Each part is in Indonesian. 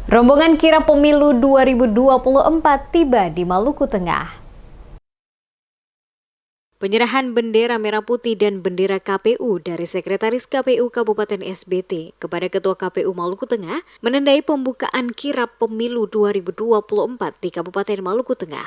Rombongan kirap pemilu 2024 tiba di Maluku Tengah. Penyerahan bendera merah putih dan bendera KPU dari Sekretaris KPU Kabupaten SBT kepada Ketua KPU Maluku Tengah menandai pembukaan kirap pemilu 2024 di Kabupaten Maluku Tengah,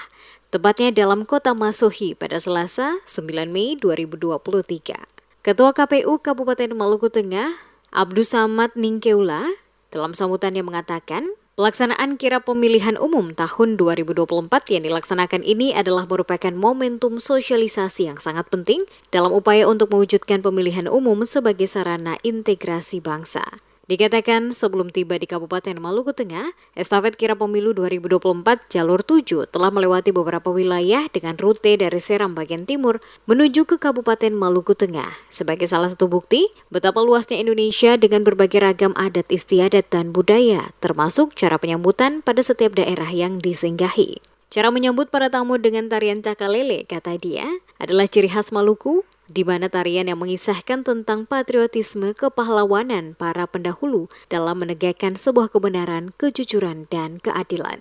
tepatnya dalam Kota Masohi pada Selasa 9 Mei 2023. Ketua KPU Kabupaten Maluku Tengah, Abdus Samad Ningkeula, dalam sambutannya mengatakan, pelaksanaan kirap pemilihan umum tahun 2024 yang dilaksanakan ini adalah merupakan momentum sosialisasi yang sangat penting dalam upaya untuk mewujudkan pemilihan umum sebagai sarana integrasi bangsa. Dikatakan sebelum tiba di Kabupaten Maluku Tengah, estafet kirap pemilu 2024 jalur 7 telah melewati beberapa wilayah dengan rute dari Seram bagian timur menuju ke Kabupaten Maluku Tengah sebagai salah satu bukti betapa luasnya Indonesia dengan berbagai ragam adat istiadat dan budaya, termasuk cara penyambutan pada setiap daerah yang disinggahi. Cara menyambut para tamu dengan tarian cakalele, kata dia, adalah ciri khas Maluku, di mana tarian yang mengisahkan tentang patriotisme kepahlawanan para pendahulu dalam menegakkan sebuah kebenaran, kejujuran, dan keadilan.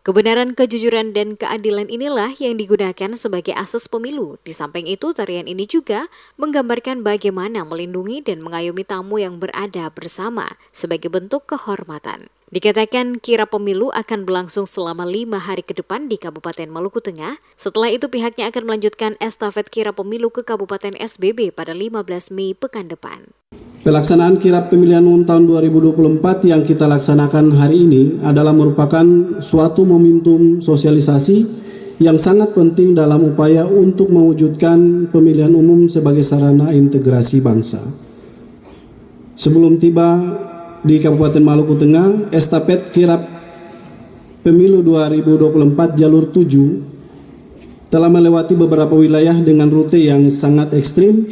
Kebenaran, kejujuran, dan keadilan inilah yang digunakan sebagai asas pemilu. Di samping itu, tarian ini juga menggambarkan bagaimana melindungi dan mengayomi tamu yang berada bersama sebagai bentuk kehormatan. Dikatakan kirap pemilu akan berlangsung selama 5 hari ke depan di Kabupaten Maluku Tengah. Setelah itu pihaknya akan melanjutkan estafet kirap pemilu ke Kabupaten SBB pada 15 Mei pekan depan. Pelaksanaan kirap pemilihan umum tahun 2024 yang kita laksanakan hari ini adalah merupakan suatu momentum sosialisasi yang sangat penting dalam upaya untuk mewujudkan pemilihan umum sebagai sarana integrasi bangsa. Sebelum tiba di Kabupaten Maluku Tengah, estafet kirap pemilu 2024 jalur 7 telah melewati beberapa wilayah dengan rute yang sangat ekstrim,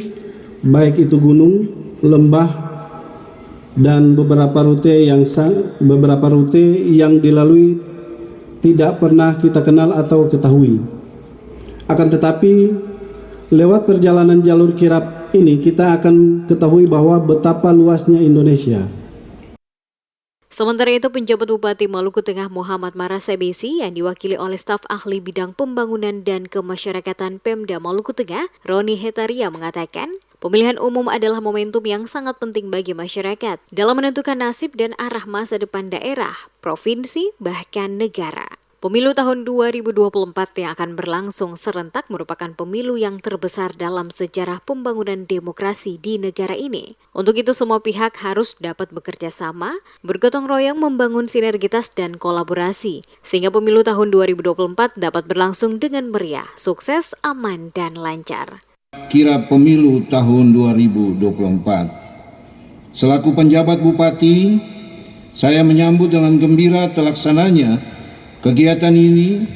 baik itu gunung, lembah, dan beberapa rute yang dilalui tidak pernah kita kenal atau ketahui. Akan tetapi, lewat perjalanan jalur kirap ini kita akan ketahui bahwa betapa luasnya Indonesia. Sementara itu, penjabat Bupati Maluku Tengah Muhammad Marasebesi yang diwakili oleh staf ahli bidang pembangunan dan kemasyarakatan Pemda Maluku Tengah, Roni Hetaria mengatakan, pemilihan umum adalah momentum yang sangat penting bagi masyarakat dalam menentukan nasib dan arah masa depan daerah, provinsi, bahkan negara. Pemilu tahun 2024 yang akan berlangsung serentak merupakan pemilu yang terbesar dalam sejarah pembangunan demokrasi di negara ini. Untuk itu semua pihak harus dapat bekerja sama, bergotong royong membangun sinergitas dan kolaborasi, sehingga pemilu tahun 2024 dapat berlangsung dengan meriah, sukses, aman, dan lancar. Kirap pemilu tahun 2024. Selaku penjabat Bupati, saya menyambut dengan gembira terlaksananya kegiatan ini,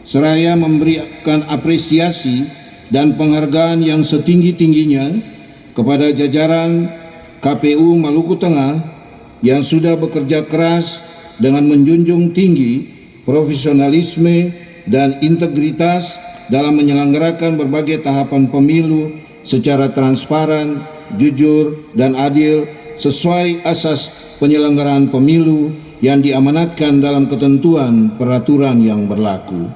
seraya memberikan apresiasi dan penghargaan yang setinggi-tingginya kepada jajaran KPU Maluku Tengah yang sudah bekerja keras dengan menjunjung tinggi profesionalisme dan integritas dalam menyelenggarakan berbagai tahapan pemilu secara transparan, jujur, dan adil sesuai asas penyelenggaraan pemilu yang diamanatkan dalam ketentuan peraturan yang berlaku.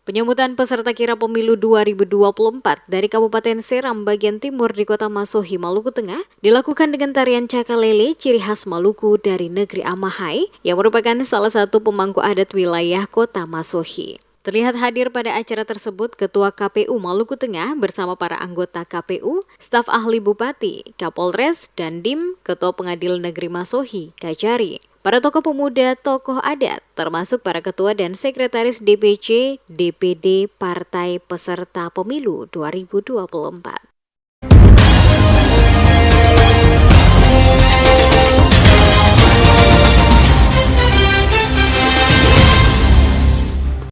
Penyambutan peserta kirap pemilu 2024 dari Kabupaten Seram bagian timur di Kota Masohi, Maluku Tengah dilakukan dengan tarian cakalele ciri khas Maluku dari negeri Amahai yang merupakan salah satu pemangku adat wilayah Kota Masohi. Terlihat hadir pada acara tersebut Ketua KPU Maluku Tengah bersama para anggota KPU, staf ahli Bupati, Kapolres, Dandim, Ketua Pengadilan Negeri Masohi, Kajari, para tokoh pemuda, tokoh adat, termasuk para ketua dan sekretaris DPC, DPD Partai Peserta Pemilu 2024.